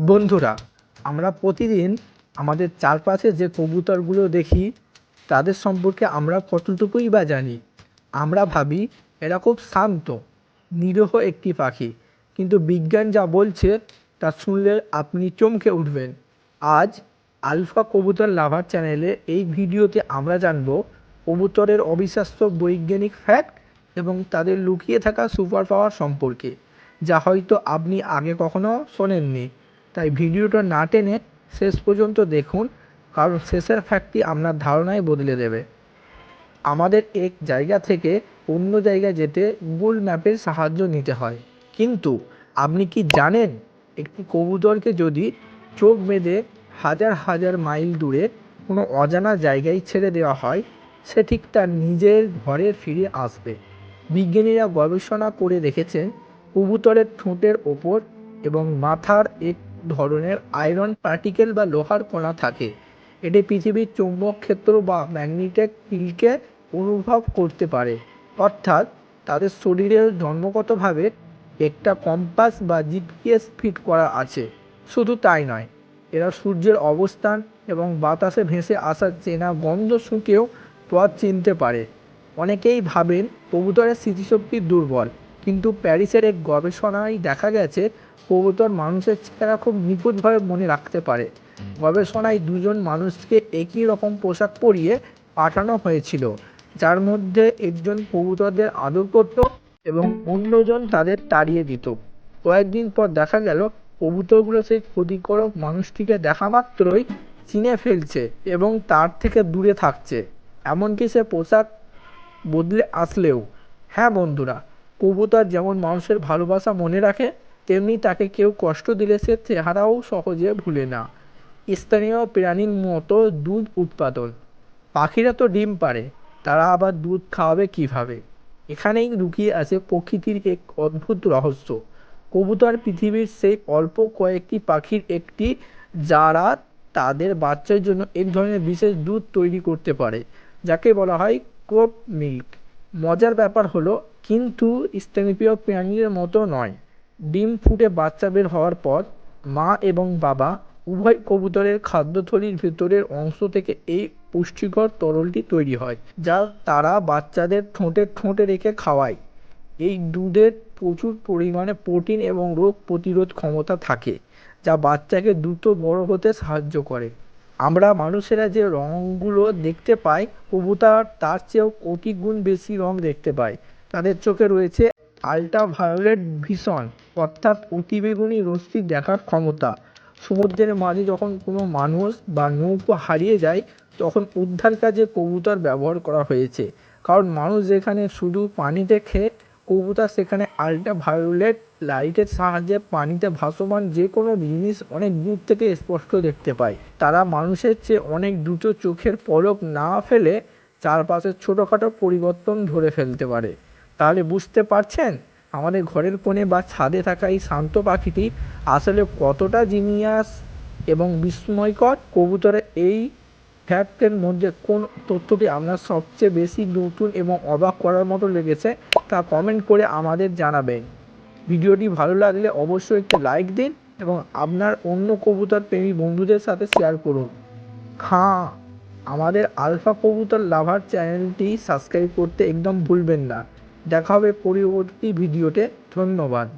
বন্ধুরা, আমরা প্রতিদিন আমাদের চারপাশে যে কবুতরগুলো দেখি তাদের সম্পর্কে আমরা কতটুকুই বা জানি। আমরা ভাবি এরা খুব শান্ত, নিরীহ একটি পাখি, কিন্তু বিজ্ঞান যা বলছে তা শুনলে আপনি চমকে উঠবেন। আজ আলফা কবুতর লাভার চ্যানেলে এই ভিডিওতে আমরা জানব কবুতরের অবিশ্বাস্য বৈজ্ঞানিক ফ্যাক্ট এবং তাদের লুকিয়ে থাকা সুপার পাওয়ার সম্পর্কে, যা হয়তো আপনি আগে কখনো শোনেননি। তাই ভিডিওটা না টেনে শেষ পর্যন্ত দেখুন, কারণ শেষের ফ্যাক্টটি আপনার ধারণাই বদলে দেবে। আমাদের এক জায়গা থেকে অন্য জায়গায় যেতে গুগল ম্যাপের সাহায্য নিতে হয়, কিন্তু আপনি কি জানেন একটি কবুতরকে যদি চোখ বেঁধে হাজার হাজার মাইল দূরে কোনো অজানা জায়গায় ছেড়ে দেওয়া হয়, সে ঠিক তার নিজের ঘরে ফিরে আসবে। বিজ্ঞানীরা গবেষণা করে দেখেছেন কবুতরের ঠোঁটের ওপর এবং মাথার এক ধরনের আয়রন পার্টিকেল বা লোহার কণা থাকে। এটি পৃথিবীর চৌম্বক ক্ষেত্র বা ম্যাগনেটিক ফিল্ডকে অনুভব করতে পারে। অর্থাৎ তাদের শরীরে জন্মগতভাবে একটা কম্পাস বা জিপিএস ফিট করা আছে। শুধু তাই নয়, এরা সূর্যের অবস্থান এবং বাতাসে ভেসে আসা চেনা গন্ধ শুঁকেও পথ চিনতে পারে। অনেকেই ভাবেন কবুতরের স্মৃতিশক্তি দুর্বল, কিন্তু প্যারিসের এক গবেষণায় দেখা গেছে কবুতর মানুষের চেহারা খুব নিখুঁতভাবে মনে রাখতে পারে। গবেষণায় দুজন মানুষকে একই রকম পোশাক পরিয়ে পাঠানো হয়েছিল, যার মধ্যে একজন কবুতরদের আদর করত এবং অন্যজন তাদের তাড়িয়ে দিত। কয়েকদিন পর দেখা গেল কবুতরগুলো সেই ক্ষতিকারক মানুষটিকে দেখা মাত্রই চিনে ফেলছে এবং তার থেকে দূরে থাকছে, এমনকি সে পোশাক বদলে আসলেও। হ্যাঁ বন্ধুরা, কবুতর যেমন মানুষের ভালোবাসা মনে রাখে, তেমনি তাকে কেউ কষ্ট দিলে সে চেহারাও সহজে ভুলে না। স্থানীয় প্রাণীর মতো দুধ উৎপাদন। পাখিরা তো ডিম পাড়ে, তারা আবার দুধ খাওয়াবে কিভাবে? এখানেই লুকিয়ে আছে প্রকৃতির এক অদ্ভুত রহস্য। কবুতর পৃথিবীর সেই অল্প কয়েকটি পাখির একটি যারা তাদের বাচ্চার জন্য এক ধরনের বিশেষ দুধ তৈরি করতে পারে, যাকে বলা হয় ক্রোপ মিল্ক। মজার ব্যাপার হলো, কিন্তু স্তন্যপায়ী প্রাণীর মতো নয়। ডিম ফুটে বাচ্চা বের হওয়ার পর মা এবং বাবা উভয় কবুতরের খাদ্যথলির ভেতরের অংশ থেকে এই পুষ্টিকর তরলটি তৈরি হয়, যা তারা বাচ্চাদের ঠোঁটে ঠোঁটে রেখে খাওয়ায়। এই দুধের প্রচুর পরিমাণে প্রোটিন এবং রোগ প্রতিরোধ ক্ষমতা থাকে, যা বাচ্চাকে দ্রুত বড় হতে সাহায্য করে। আমরা মানুষেরা যে রঙগুলো দেখতে পাই, কবুতর তার চেয়েও কোটি গুণ বেশি রঙ দেখতে পায়। তাদের চোখে রয়েছে আল্ট্রাভায়োলেট ভিশন, অর্থাৎ অতিবেগুনি রশ্মি দেখার ক্ষমতা। সমুদ্রের মাঝে যখন কোনো মানুষ বা নৌকো হারিয়ে যায়, তখন উদ্ধার কাজে কবুতর ব্যবহার করা হয়েছে। কারণ মানুষ যেখানে শুধু পানি দেখে, কবুতর সেখানে আল্ট্রাভায়োলেট লাইটের সাহায্যে পানিতে ভাসমান যে কোনো জিনিস অনেক দূর থেকে স্পষ্ট দেখতে পায়। তারা মানুষের চেয়ে অনেক দ্রুত চোখের পলক না ফেলে চারপাশের ছোটোখাটো পরিবর্তন ধরে ফেলতে পারে। তাহলে বুঝতে পারছেন আমাদের ঘরের কোণে বা ছাদে থাকা এই শান্ত পাখিটি আসলে কতটা জিনিয়াস এবং বিস্ময়কর। কবুতরের এই ফ্যাক্টের মধ্যে কোন তথ্যটি আপনার সবচেয়ে বেশি নতুন এবং অবাক করার মতো লেগেছে তা কমেন্ট করে আমাদের জানাবেন। ভিডিওটি ভালো লাগলে অবশ্যই একটি লাইক দিন এবং আপনার অন্য কবুতর প্রেমী বন্ধুদের সাথে শেয়ার করুন। হ্যাঁ, আমাদের আলফা কবুতর লাভার চ্যানেলটি সাবস্ক্রাইব করতে একদম ভুলবেন না। দেখা হবে পরবর্তী ভিডিওতে। ধন্যবাদ।